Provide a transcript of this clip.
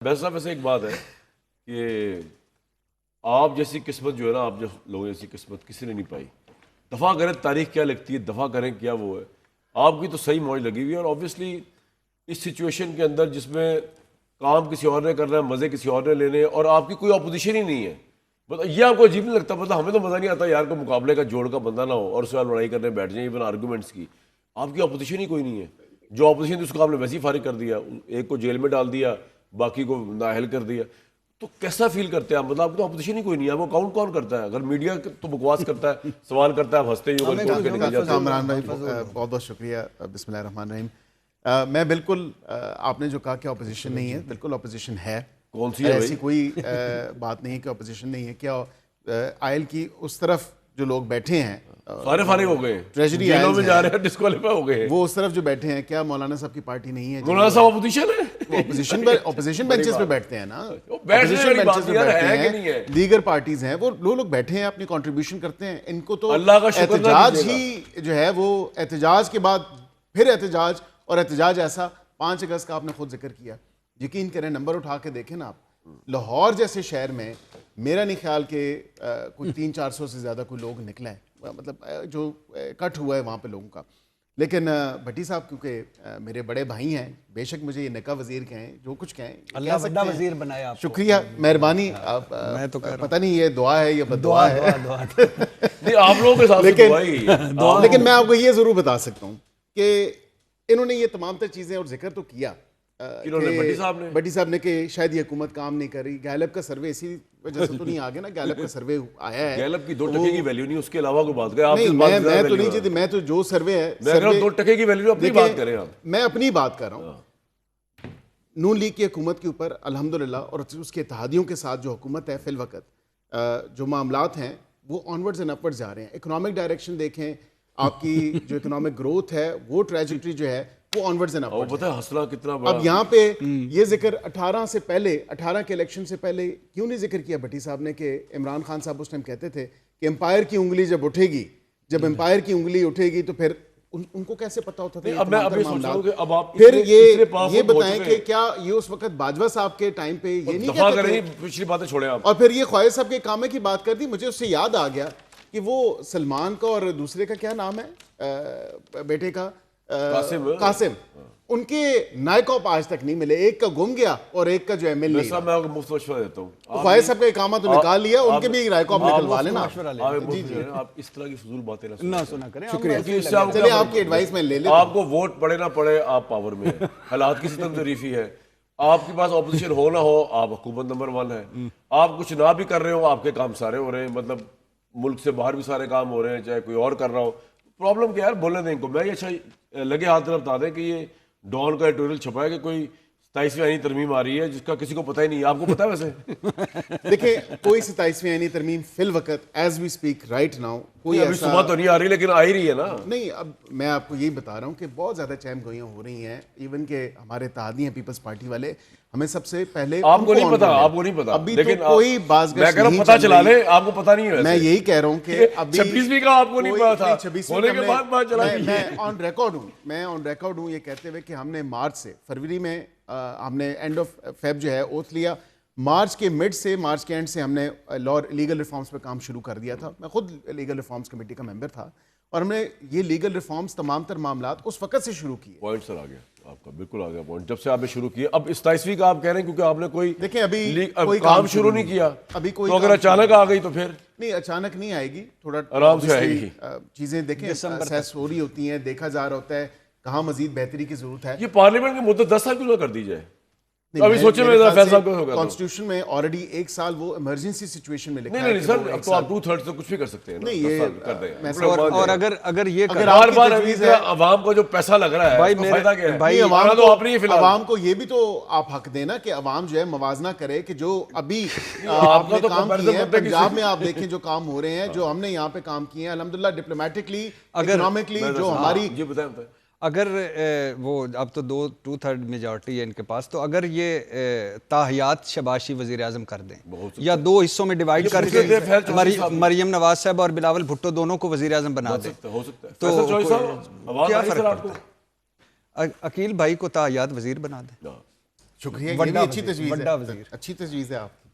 ویسا ویسے ایک بات ہے کہ آپ جیسی قسمت جو ہے نا، آپ جیسے لوگوں جیسی قسمت کسی نے نہیں پائی. دفاع کریں تاریخ کیا لگتی ہے، دفاع کریں کیا وہ ہے. آپ کی تو صحیح موج لگی ہوئی ہے، اور اوبویسلی اس سچویشن کے اندر جس میں کام کسی اور نے کرنا ہے، مزے کسی اور نے لینے، اور آپ کی کوئی اپوزیشن ہی نہیں ہے. یہ آپ کو عجیب نہیں لگتا؟ مطلب ہمیں تو مزہ نہیں آتا یار کوئی مقابلے کا جوڑ کا بندہ نہ ہو اور اس کے بعد لڑائی کرنے بیٹھ جائیں ایون آرگومنٹس کی. آپ کی اپوزیشن ہی کوئی نہیں ہے. جو اپوزیشن تھی اس کو آپ نے ویسے ہی فارغ کر دیا، ایک کو جیل میں ڈال دیا، باقی کو نااہل کر دیا. تو کیسا فیل کرتے ہیں آپ؟ مطلب آپ کو تو اپوزیشن ہی کوئی نہیں ہے. آپ کو کاؤنٹ کون کرتا ہے؟ اگر میڈیا تو بکواس کرتا ہے، سوال کرتا ہے، آپ ہنستے ہی اوور کوٹ کے نکل جاتے ہیں. کامران بھائی بہت بہت شکریہ. بسم اللہ الرحمن الرحیم. میں بالکل آپ نے جو کہا کہ اپوزیشن نہیں ہے، بالکل اپوزیشن ہے. کون سی ہے ایسی کوئی بات نہیں ہے کہ اپوزیشن نہیں ہے. کیا آئل کی اس طرف جو لوگ بیٹھے ہیں سارے فارغ ہو گئے، ٹریجری جیلوں میں جا رہے ہیں، ڈسکوالیفائی ہو گئے. وہ اس طرف جو بیٹھے ہیں، کیا مولانا صاحب کی پارٹی نہیں ہے؟ مولانا صاحب اپوزیشن ہے. اپوزیشن بینچز پہ بیٹھتے ہیں نا، دیگر پارٹیز ہیں، وہ لوگ بیٹھے ہیں، اپنی کنٹریبیوشن کرتے ہیں. ان کو تو اللہ کا شکر احتجاج ہی جو ہے وہ احتجاج کے بعد پھر احتجاج، اور احتجاج ایسا 5 اگست کا آپ نے خود ذکر کیا. یقین کریں، نمبر اٹھا کے دیکھیں نا آپ، لاہور جیسے شہر میں میرا نہیں خیال کہ کوئی 300-400 سے زیادہ کوئی لوگ نکلا ہے، مطلب جو کٹ ہوا ہے وہاں پہ لوگوں کا. لیکن بھٹی صاحب کیونکہ میرے بڑے بھائی ہیں، بے شک مجھے یہ نکاح وزیر کہیں، جو کچھ کہیں، اللہ بڑا وزیر بنایا آپ کو. شکریہ، مہربانی. میں تو پتہ نہیں یہ دعا ہے یا بد دعا ہے، نہیں آپ لوگوں کے ساتھ لیکن میں آپ کو یہ ضرور بتا سکتا ہوں کہ انہوں نے یہ تمام تر چیزیں اور ذکر تو کیا بھٹی صاحب نے کہ شاید یہ حکومت کام نہیں کر رہی. گیلپ کا سروے اسی وجہ سے تو نہیں آ گیا نا، گیلپ کا سروے آیا ہے. گیلپ کی 2 ٹکے کی ویلیو نہیں، اس کے علاوہ کوئی بات کریں. نہیں، میں تو نہیں چاہتی، میں تو جو سروے ہے 2 ٹکے کی ویلیو اپنی بات کریں آپ. میں اپنی بات کر رہا ہوں. نون لیگ کی حکومت کے اوپر الحمدللہ اور اس کے اتحادیوں کے ساتھ جو حکومت ہے فی الوقت، جو معاملات ہیں وہ آنورڈز اینڈ اپورڈز جا رہے ہیں. اکنامک ڈائریکشن دیکھیں، آپ کی جو اکنامک گروتھ ہے، وہ ٹریجیکٹری جو ہے وہ آنورڈز اینڈ اپورڈز. پتہ ہے حسنا کتنا بڑا. اب یہاں پہ یہ ذکر 18 کے الیکشن سے پہلے کیوں نہیں ذکر کیا بھٹی صاحب نے کہ عمران خان صاحب اس ٹائم کہتے تھے کہ امپائر کی انگلی جب اٹھے گی، جب امپائر کی انگلی اٹھے گی تو پھر ان کو کیسے پتا ہوتا تھا. اب میں ابھی سوچ رہا ہوں کہ اب آپ پھر یہ بتائیں کہ کیا یہ اس وقت باجوہ صاحب کے ٹائم پہ یہ نہیں کہتے تھے؟ پچھلی باتیں چھوڑیں آپ. اور پھر یہ خواجہ صاحب کے کامے کی بات کر دی، مجھے اس سے یاد آ گیا کہ وہ سلمان کا اور دوسرے کا کیا نام ہے بیٹے کا، قاسم، ان کے نائک آپ آج تک نہیں ملے. ایک کا گم گیا اور ایک کا جو ہے مل نہیں. میں آپ کو مفت مشورہ دیتا ہوں. خواجہ صاحب کا اقامہ تو نکال لیا، ان کے بھی نائک آپ نکلوا لینا. آپ اس طرح کی فضول باتیں نہ سنا کریں. شکریہ. چلے آپ کی ایڈوائس میں لے لیں. آپ کو ووٹ پڑے نہ پڑے، آپ پاور میں ہیں، حالات کی ستم ظریفی ہے. آپ کے پاس اپوزیشن ہو نہ ہو، آپ حکومت نمبر 1 ہے. آپ کچھ نہ بھی کر رہے ہو، آپ کے کام سارے ہو رہے ہیں. مطلب ملک سے باہر بھی سارے کام ہو رہے ہیں، چاہے کوئی اور کر رہا ہو. پرابلم کیا ہے؟ بولنے دیں ان کو. میں یہ اچھا لگے ہاتھ طرف بتا دیں کہ یہ ڈان کا ایڈیٹوریل چھپا ہے کہ کوئی 27ویں آئینی ترمیم آ رہی ہے جس کا کسی کو پتہ ہی نہیں. آپ کو پتہ ہے ویسے؟ دیکھیں، کوئی 27ویں آئینی ترمیم فی الوقت as we speak right now کوئی ابھی صبح تو نہیں آ رہی لیکن آ ہی رہی ہے نا. نہیں، اب میں آپ کو یہی بتا رہا ہوں کہ بہت زیادہ چہم گوئیاں ہو رہی ہیں. ایون کہ ہمارے اتحادی ہیں پیپلز پارٹی والے، ہمیں سب سے پہلے آپ کو نہیں پتا، آپ کو نہیں پتا. ابھی تو کوئی باز میں کہہ رہا ہوں پتہ چلا لیں، آپ کو پتہ نہیں ہے. میں یہی کہہ رہا ہوں کہ ابھی 26ویں کا آپ کو نہیں پتا تھا، ہونے کے بعد پتہ چلا. میں آن ریکارڈ ہوں یہ کہتے ہوئے کہ ہم نے مارچ سے فروری میں ہم نے اینڈ آف فیب جو ہے اوتھ لیا. مارچ کے مڈ سے، مارچ کے اینڈ سے ہم نے لا لیگل ریفارمز پہ کام شروع کر دیا تھا. میں خود لیگل ریفارمز کمیٹی کا ممبر تھا، اور ہم نے یہ لیگل ریفارمز تمام تر معاملات اس وقت سے شروع کیے. پوائنٹ سر آ گیا آپ کا، بالکل آ گیا پوائنٹ. جب سے آپ نے شروع کیا، اب 27ویں کا آپ کہہ رہے ہیں کیونکہ آپ نے کوئی دیکھیں ابھی کوئی کام شروع نہیں کیا. ابھی کوئی تو اگر اچانک آ گئی تو پھر نہیں، اچانک نہیں آئے گی، تھوڑا آرام سے آئے گی. چیزیں دیکھیں اسیس ہو رہی ہوتی ہیں، دیکھا جا رہا ہوتا ہے کہاں مزید بہتری کی ضرورت ہے. یہ پارلیمنٹ کی مدت 10 سال کیوں نہ کر دی جائے؟ ابھی سوچیں میں فیصلہ کیوں ہوگا؟ کانسٹیٹیوشن میں آلریڈی 1 سال وہ ایمرجنسی سچویشن میں لکھا ہے. نہیں سر، اب تو آپ 2/3 تو کچھ بھی کر سکتے ہیں. نہیں، یہ کر دیں. اور اگر یہ بار بار عوام کو جو پیسہ لگ رہا ہے فائدہ کیا ہے؟ عوام کو یہ بھی تو آپ حق دینا کہ عوام جو ہے موازنہ کرے کہ جو ابھی آپ نے کام کیے ہیں پنجاب میں، آپ دیکھیں جو کام ہو رہے ہیں، جو ہم نے یہاں پہ کام کیے ہیں الحمدللہ ڈپلومیٹکلی، اکنامکلی، جو ہماری اگر وہ اب تو 2/3 میجورٹی ہے ان کے پاس، تو اگر یہ تاحیات شباشی وزیر اعظم کر دیں یا 2 حصوں میں ڈیوائیڈ کر کے مریم نواز صاحب اور بلاول بھٹو دونوں کو وزیر اعظم بنا دیں تو کیا فرق پڑتا ہے؟ عقیل بھائی کو تاحیات وزیر بنا دیں. شکریہ, یہ بھی اچھی تجویز ہے, اچھی تجویز ہے آپ کی.